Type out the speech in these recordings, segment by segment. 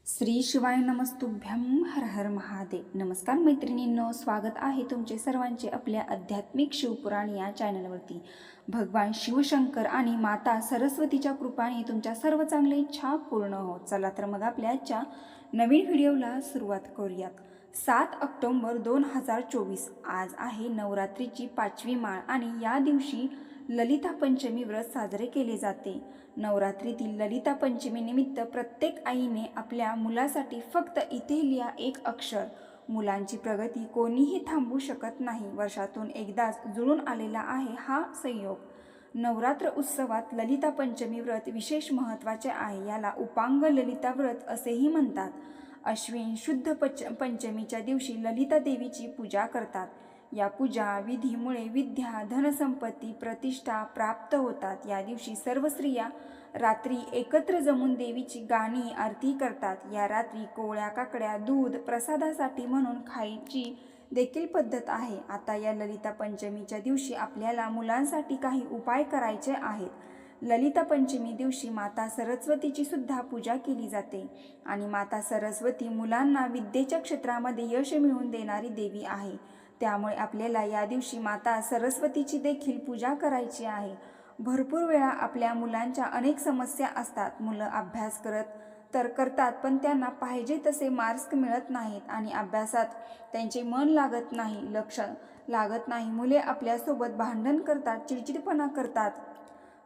श्री शिवाय नमस्तुभ्यं हर हर महादेव। नमस्कार मैत्रिणींनो, स्वागत आहे तुमचे सर्वांचे आपल्या आध्यात्मिक शिवपुराण या चॅनलवरती। भगवान शिवशंकर आणि माता सरस्वतीच्या कृपाने तुमच्या सर्व चांगल्या इच्छा पूर्ण होत। चला तर मग आपल्या आजच्या नवीन व्हिडिओला सुरुवात करूयात। 7 ऑक्टोबर 2024 आज आहे नवरात्रीची 5वी माळ आणि या दिवशी ललिता पंचमी व्रत साजरे केले जाते। नवरात्रीतील ललिता पंचमी निमित्त प्रत्येक आईने आपल्या मुलासाठी फक्त इथे लिहा एक अक्षर। मुलांची प्रगती कोणीही थांबवू शकत नाही। वर्षातून एकदाच जुळून आलेला आहे हा संयोग। नवरात्र उत्सवात ललिता पंचमी व्रत विशेष महत्त्वाचे आहे। याला उपांग ललिता व्रत असेही म्हणतात। अश्विन शुद्ध पंचमीच्या दिवशी ललिता देवीची पूजा करतात। या पूजा विधीमुळे विद्या, धनसंपत्ती, प्रतिष्ठा प्राप्त होतात। या दिवशी सर्व स्त्रिया रात्री एकत्र जमून देवीची गाणी आरती करतात। या रात्री कोवळ्या काकड्या, दूध प्रसादासाठी म्हणून खायची देखील पद्धत आहे। आता या ललिता पंचमीच्या दिवशी आपल्याला मुलांसाठी काही उपाय करायचे आहेत। ललिता पंचमी दिवशी माता सरस्वतीची सुद्धा पूजा केली जाते आणि माता सरस्वती मुलांना विद्येच्या क्षेत्रामध्ये यश मिळवून देणारी देवी आहे। त्यामुळे आपल्याला या दिवशी माता सरस्वतीची देखील पूजा करायची आहे। भरपूर वेळा आपल्या मुलांच्या अनेक समस्या असतात। मुलं अभ्यास करतात पण त्यांना पाहिजे तसे मार्क्स मिळत नाहीत आणि अभ्यासात त्यांचे मन लागत नाही, लक्ष लागत नाही। मुले आपल्यासोबत भांडण करतात, चिडचिडपणा करतात,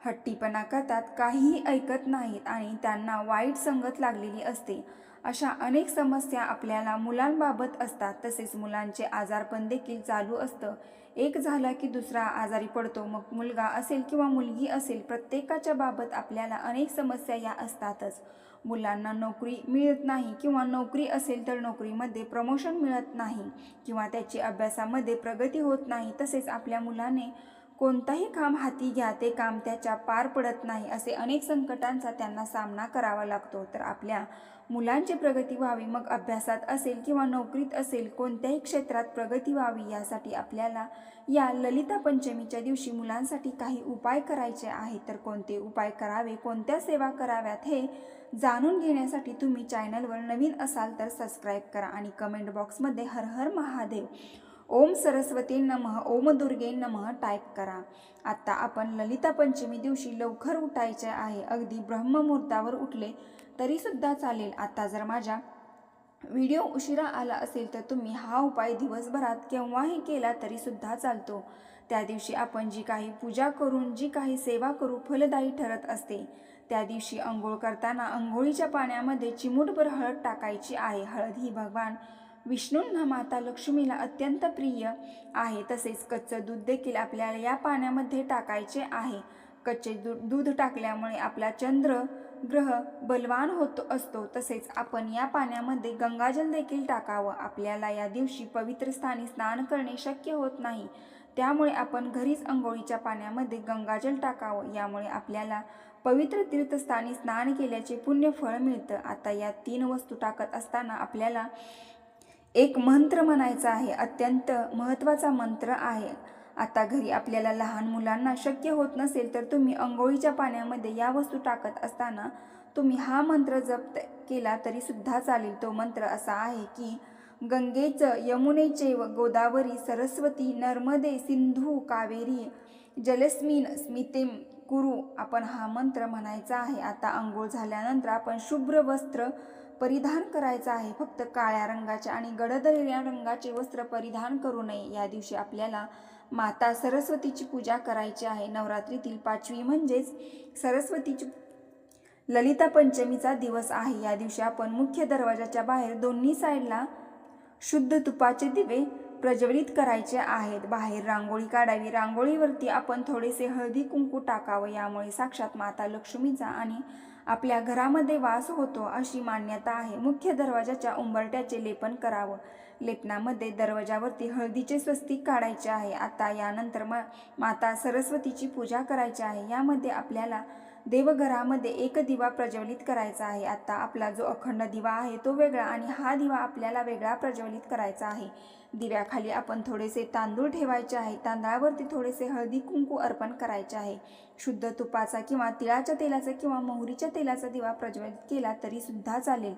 हट्टीपणा करतात, काहीही ऐकत नाहीत आणि त्यांना वाईट संगत लागलेली असते। अशा अनेक समस्या आपल्याला मुलांबाबत असतात। तसेच मुलांचे आजारपण देखील चालू असतं। एक झाला की दुसरा आजारी पडतो। मग मुलगा असेल किंवा मुलगी असेल, प्रत्येकाच्या बाबत आपल्याला अनेक समस्या या असतातच। मुलांना नोकरी मिळत नाही किंवा नोकरी असेल तर नोकरीमध्ये प्रमोशन मिळत नाही किंवा त्याची अभ्यासामध्ये प्रगती होत नाही। तसेच आपल्या मुलाने कोणताही काम हाती घ्या, ते काम त्याच्या पार पडत नाही। असे अनेक संकटांचा त्यांना सामना करावा लागतो। तर आपल्या मुलांची प्रगती व्हावी, मग अभ्यासात असेल किंवा नोकरीत असेल, कोणत्याही क्षेत्रात प्रगती व्हावी यासाठी आपल्याला या ललिता पंचमीच्या दिवशी मुलांसाठी काही उपाय करायचे आहेत। तर कोणते उपाय करावे, कोणत्या सेवा कराव्यात हे जाणून घेण्यासाठी तुम्ही चॅनलवर नवीन असाल तर सबस्क्राईब करा आणि कमेंट बॉक्समध्ये हर हर महादेव, ओम सरस्वती नमः, ओम दुर्गे नमः टाईप करा। आता आपण ललिता पंचमी दिवशी लवकर उठायचे आहे। अगदी ब्रह्ममुहूर्तावर उठले तरी सुद्धा चालेल। आता जर माझा व्हिडिओ उशिरा आला असेल तर तुम्ही हा उपाय दिवसभरात केव्हाही केला तरी सुद्धा चालतो। त्या दिवशी आपण जी काही पूजा करून, जी काही सेवा करू फलदायी ठरत असते। त्या दिवशी अंघोळ करताना अंघोळीच्या पाण्यामध्ये चिमूटभर हळद टाकायची आहे। हळद ही भगवान विष्णूंना, माता लक्ष्मीला अत्यंत प्रिय आहे। तसेच कच्चं दूध देखील आपल्याला या पाण्यामध्ये टाकायचे आहे। कच्चे दूध टाकल्यामुळे आपला चंद्र ग्रह बलवान असतो। तसेच आपण या पाण्यामध्ये गंगाजल देखील टाकावं। आपल्याला या दिवशी पवित्र स्थानी स्नान करणे शक्य होत नाही, त्यामुळे आपण घरीच अंघोळीच्या पाण्यामध्ये गंगाजल टाकावं। यामुळे आपल्याला पवित्र तीर्थस्थानी स्नान केल्याचे पुण्य फळ मिळतं। आता या 3 वस्तू टाकत असताना आपल्याला एक मंत्र म्हणायचा आहे, अत्यंत महत्त्वाचा मंत्र आहे। आता घरी आपल्याला लहान मुलांना शक्य होत नसेल तर तुम्ही अंघोळीच्या पाण्यामध्ये या वस्तू टाकत असताना तुम्ही हा मंत्र जप केला तरी सुद्धा चालेल। तो मंत्र असा आहे की गंगेच यमुनेचैव गोदावरी सरस्वती नर्मदे सिंधू कावेरी जलस्मिन स्मितेम कुरु। आपण हा मंत्र म्हणायचा आहे। आता अंघोळ झाल्यानंतर आपण शुभ्र वस्त्र परिधान करायचं आहे। फक्त काळ्या रंगाचे आणि गडद रंगाचे वस्त्र परिधान करू नये। या दिवशी आपल्याला माता सरस्वतीची पूजा करायची आहे। नवरात्रीतील 5वी म्हणजेच सरस्वतीची ललिता पंचमीचा दिवस आहे। या दिवशी आपण मुख्य दरवाजाच्या बाहेर दोन्ही साईडला शुद्ध तुपाचे दिवे प्रज्वलित करायचे आहेत। बाहेर रांगोळी काढावी। रांगोळीवरती आपण थोडेसे हळदी कुंकू टाकावं। यामुळे साक्षात माता लक्ष्मीचा आणि आपल्या घरामध्ये वास होतो अशी मान्यता आहे। मुख्य दरवाजाच्या उंबरठ्याचे लेपन करावं। लेपनामध्ये दरवाजावरती हळदीचे स्वस्तिक काढायचे आहे। आता यानंतर माता सरस्वतीची पूजा करायची आहे। यामध्ये आपल्याला देवघरामध्ये एक दिवा प्रज्वलित करायचा आहे. आता आपला जो अखंड दिवा आहे तो वेगळा आणि हा दिवा आपल्याला वेगळा प्रज्वलित करायचा आहे. दिव्याखाली आपण थोडेसे तांदूळ ठेवायचे आहे. तांदळावरती थोडेसे हळदी कुंकू अर्पण करायचे आहे. शुद्ध तुपाचा किंवा तिळाच्या तेलाचा किंवा मोहरीच्या तेलाचा दिवा प्रज्वलित केला तरी सुद्धा चालेल.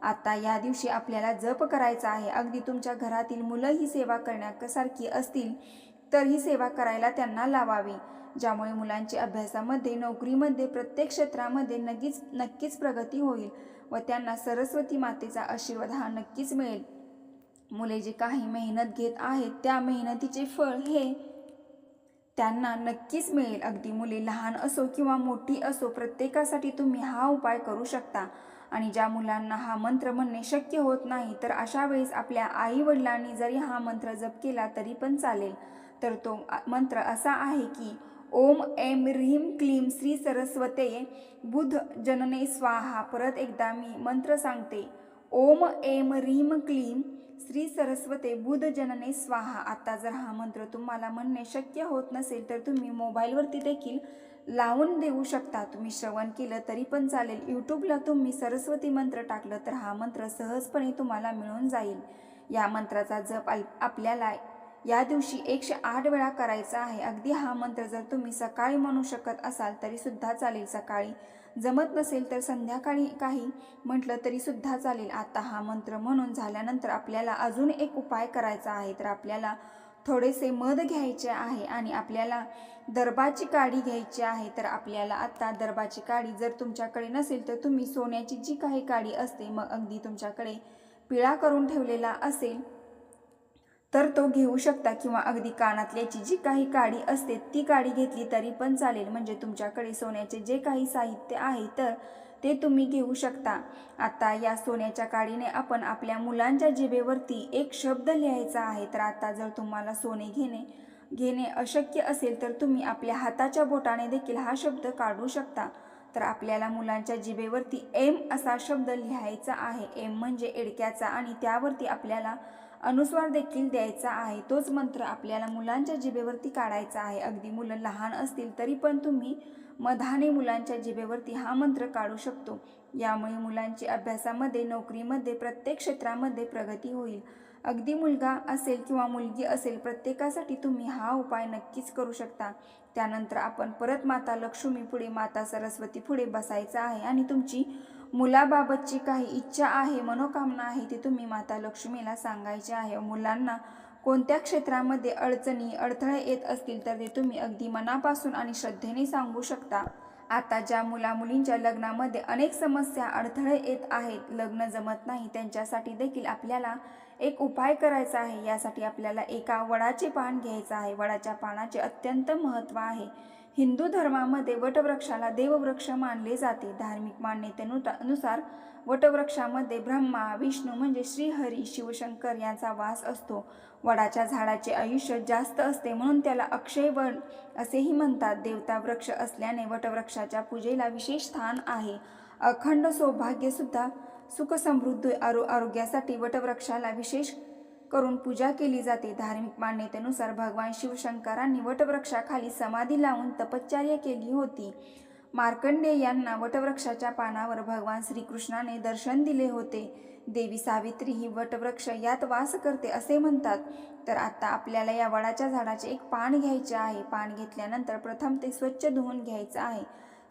आता या दिवशी आपल्याला जप करायचा आहे. अगदी तुमच्या घरातील मुलं ही सेवा करण्यासारखी असतील तर ही सेवा करायला त्यांना लावावी, ज्यामुळे मुलांची अभ्यासामध्ये, नोकरीमध्ये, प्रत्येक क्षेत्रामध्ये नक्कीच प्रगती होईल व त्यांना सरस्वती मातेचा आशीर्वाद हा नक्कीच मिळेल. मुले जे काही मेहनत घेत आहेत त्या मेहनतीचे फळ हे त्यांना नक्कीच मिळेल. अगदी मुले लहान असो किंवा मोठी असो, प्रत्येकासाठी तुम्ही हा उपाय करू शकता. आणि ज्या मुलांना हा मंत्र म्हणणे शक्य होत नाही तर अशा वेळेस आपल्या आई वडिलांनी जरी हा मंत्र जप केला तरी पण चालेल. तर तो मंत्र असा आहे की ओम ऐं ह्रीं क्लीं श्री सरस्वते बुध जनने स्वाहा. परत एकदा मी मंत्र सांगते, ओम ऐं ह्रीं क्लीं श्री सरस्वते बुध जनने स्वाहा. आता जर हा मंत्र तुम्हाला म्हणणे शक्य होत नसेल तर तुम्ही मोबाईलवरती देखील लावून देऊ शकता. तुम्ही श्रवण केलं तरी पण चालेल. यूट्यूबला तुम्ही सरस्वती मंत्र टाकलं तर हा मंत्र सहजपणे तुम्हाला मिळून जाईल. या मंत्राचा जप आपल्याला या दिवशी 108 वेळा करायचा आहे. अगदी हा मंत्र जर तुम्ही सकाळी म्हणू शकत असाल तरी सुद्धा चालेल. सकाळी जमत नसेल तर संध्याकाळी काही म्हटलं तरी सुद्धा चालेल. आता हा मंत्र म्हणून झाल्यानंतर आपल्याला अजून एक उपाय करायचा आहे. तर आपल्याला थोडेसे मध घ्यायचे आहे आणि आपल्याला दर्भाची काडी घ्यायची आहे. तर आपल्याला आता दर्भाची काडी जर तुमच्याकडे नसेल तर तुम्ही सोन्याची जी काही काडी असते, मग अगदी तुमच्याकडे पिळा करून ठेवलेला असेल तर तो घेऊ शकता किंवा अगदी कानातल्याची जी काही काडी असते ती काडी घेतली तरी पण चालेल. म्हणजे तुमच्याकडे सोन्याचे जे काही साहित्य आहे तर ते तुम्ही घेऊ शकता. आता या सोन्याच्या काडीने आपण आपल्या मुलांच्या जिभेवरती एक शब्द लिहायचा आहे. तर आता जर तुम्हाला सोने घेणे अशक्य असेल तर तुम्ही आपल्या हाताच्या बोटाने देखील हा शब्द काढू शकता. तर आपल्याला मुलांच्या जिभेवरती एम असा शब्द लिहायचा आहे. एम म्हणजे एडक्याचा आणि त्यावरती आपल्याला अनुस्वार देखील द्यायचा आहे. तोच मंत्र आपल्याला मुलांच्या जिभेवरती काढायचा आहे. अगदी मुलं लहान असतील तरी पण तुम्ही मधाने मुलांच्या जिभेवरती हा मंत्र काढू शकतो. यामुळे मुलांची अभ्यासामध्ये, नोकरीमध्ये, प्रत्येक क्षेत्रामध्ये प्रगती होईल. अगदी मुलगा असेल किंवा मुलगी असेल, प्रत्येकासाठी तुम्ही हा उपाय नक्कीच करू शकता. त्यानंतर आपण परत माता लक्ष्मी पुढे, माता सरस्वती पुढे बसायचं आहे आणि तुमची मुलाबाबतची काही इच्छा आहे, मनोकामना आहे ती तुम्ही माता लक्ष्मीला सांगायची आहे. मुलांना कोणत्या क्षेत्रामध्ये अडचणी, अडथळे येत असतील तर ते तुम्ही अगदी मनापासून आणि श्रद्धेने सांगू शकता. आता ज्या मुलींच्या लग्नामध्ये अनेक समस्या, अडथळे येत आहेत, लग्न जमत नाही, त्यांच्यासाठी देखील आपल्याला एक उपाय करायचा आहे. यासाठी आपल्याला एका वडाचे पान घ्यायचं आहे. वडाच्या पानाचे अत्यंत महत्त्व आहे. हिंदू धर्मामध्ये वटवृक्षाला देववृक्ष मानले जाते. धार्मिक मान्यतेनुसार वटवृक्षामध्ये ब्रह्मा, विष्णू म्हणजे श्रीहरी, शिवशंकर यांचा वास असतो. वडाच्या झाडाचे आयुष्य जास्त असते म्हणून त्याला अक्षय वड असेही म्हणतात. देवता वृक्ष असल्याने वटवृक्षाच्या पूजेला विशेष स्थान आहे. अखंड सौभाग्य सुद्धा, सुख समृद्धी, आरोग्यासाठी वटवृक्षाला विशेष करून पूजा केली जाते. धार्मिक मान्यतेनुसार भगवान शिवशंकरांनी वटवृक्षाखाली समाधी लावून तपश्चर्या केली होती. मार्कंडेय यांना वटवृक्षाच्या पानावर भगवान श्रीकृष्णाने दर्शन दिले होते. देवी सावित्री ही वटवृक्ष यात वास करते असे म्हणतात. तर आता आपल्याला या वडाच्या झाडाचे एक पान घ्यायचे आहे. पान घेतल्यानंतर प्रथम ते स्वच्छ धुवून घ्यायचं आहे,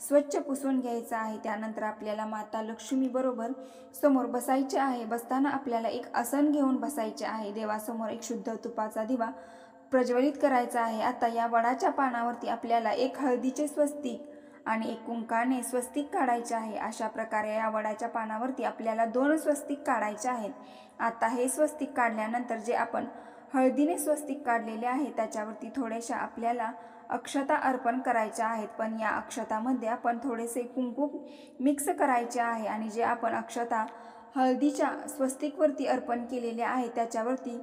स्वच्छ पुसून घ्यायचं आहे. त्यानंतर आपल्याला माता लक्ष्मी बरोबर समोर बसायचे आहे. बसताना आपल्याला एक आसन घेऊन बसायचे आहे. देवासमोर एक शुद्ध तुपाचा दिवा प्रज्वलित करायचा आहे. आता या वडाच्या पानावरती आपल्याला एक हळदीचे स्वस्तिक आणि एक कुंकाने स्वस्तिक काढायचे आहे. अशा प्रकारे या वडाच्या पानावरती आपल्याला 2 स्वस्तिक काढायचे आहेत. आता हे स्वस्तिक काढल्यानंतर जे आपण हळदीने स्वस्तिक काढलेले आहे त्याच्यावरती थोड्याशा आपल्याला अक्षता अर्पण करायच्या आहेत. पण या अक्षतामध्ये आपण थोडेसे कुंकू मिक्स करायचे आहे आणि जे आपण अक्षता हळदीच्या स्वस्तिकवरती अर्पण केलेले आहे त्याच्यावरती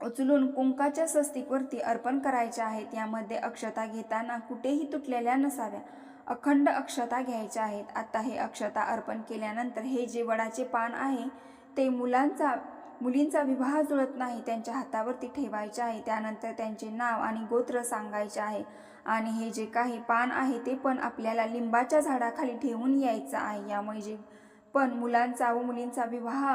उचलून कुंकाच्या स्वस्तिकवरती अर्पण करायच्या आहेत. यामध्ये अक्षता घेताना कुठेही तुटलेल्या नसाव्या, अखंड अक्षता घ्यायच्या आहेत. आता हे अक्षता अर्पण केल्यानंतर हे जे वडाचे पान आहे ते मुलींचा विवाह जुळत नाही त्यांच्या हातावरती ठेवायचे आहे. त्यानंतर त्यांचे नाव आणि गोत्र सांगायचे आहे आणि हे जे काही पान आहे ते पण आपल्याला लिंबाच्या झाडाखाली ठेवून यायचं आहे. यामुळे जे पण मुलांचा व मुलींचा विवाह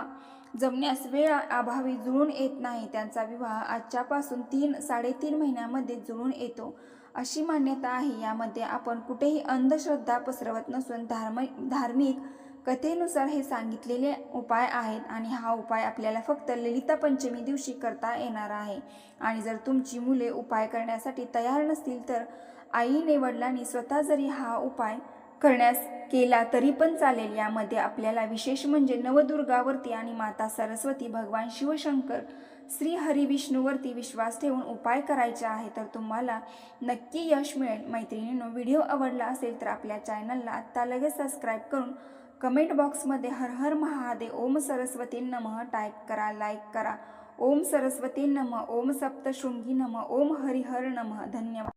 जमण्यास वेळ अभावी जुळून येत नाही, त्यांचा विवाह आजच्यापासून 3-3.5 महिन्यामध्ये जुळून येतो अशी मान्यता आहे. यामध्ये आपण कुठेही अंधश्रद्धा पसरवत नसून धार्मिक कथेनुसार हे सांगितलेले उपाय आहेत आणि हा उपाय आपल्याला फक्त ललिता पंचमी दिवशी करता येणार आहे. आणि जर तुमची मुले उपाय करण्यासाठी तयार नसतील तर आईने वडिलांनी स्वतः जरी हा उपाय करण्यास केला तरी पण चालेल. यामध्ये आपल्याला विशेष म्हणजे नवदुर्गावरती आणि माता सरस्वती, भगवान शिवशंकर, श्री हरी विष्णूवरती विश्वास ठेवून उपाय करायचे आहे, तर तुम्हाला नक्की यश मिळेल. मैत्रिणींनो, व्हिडिओ आवडला असेल तर आपल्या चॅनलला आत्ता लगेच सबस्क्राईब करून कमेंट बॉक्समध्ये हर हर महादेव, ओम सरस्वती नमः टाईप करा, लाईक करा. ओम सरस्वती नमः, ओम सप्तशृंगी नमः, ओम हरिहर नमः. धन्यवाद.